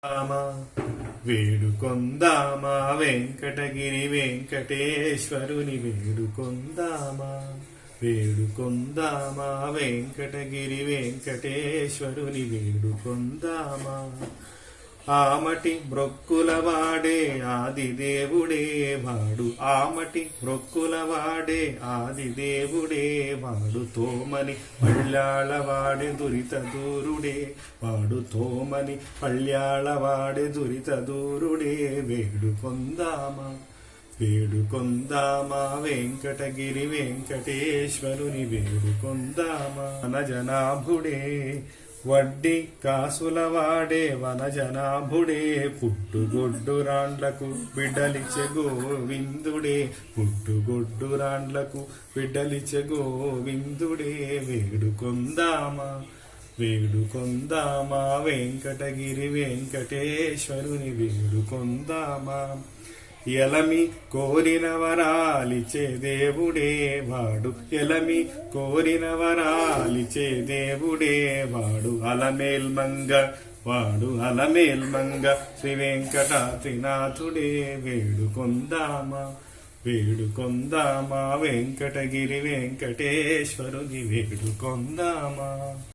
రామా వేడుకొందామా వెంకటగిరి వెంకటేశ్వరుని వేడుకొందామా వేడుకొందామా వెంకటగిరి వెంకటేశ్వరుని వేడుకొందామా ఆమటి బ్రొక్కులవాడే ఆదిదేవుడే వాడు ఆమటి బ్రొక్కులవాడే ఆదిదేవుడే వాడు తోమని పళ్ళాళవాడే దురిత దూరుడే వాడు తోమని పళ్ళాళవాడే దురిత దూరుడే వేడుకొందామా వేడుకొందామా వెంకటగిరి వెంకటేశ్వరుని వేడుకొందామా వనజనాభుడే వడ్డీ కాసులవాడే వనజనాభుడే పుట్టుగొడ్డురాండ్లకు బిడ్డలిచ్చే గోవిందుడే పుట్టుగొడ్డురాండ్లకు బిడ్డలిచ్చే గోవిందుడే వేడుకొందామా వేడుకొందామా వెంకటగిరి వెంకటేశ్వరుని వేడుకొందామా ఎలమి కోరిన వరాలిచే దేవుడే వాడు ఎలమి కోరిన వరాలిచే దేవుడే వాడు అలమేల్మంగ వాడు అలమేల్మంగ శ్రీ వెంకటాద్రినాథుడే వేడుకొందామా వేడుకొందామా వెంకటగిరి వెంకటేశ్వరుని వేడుకొందామా.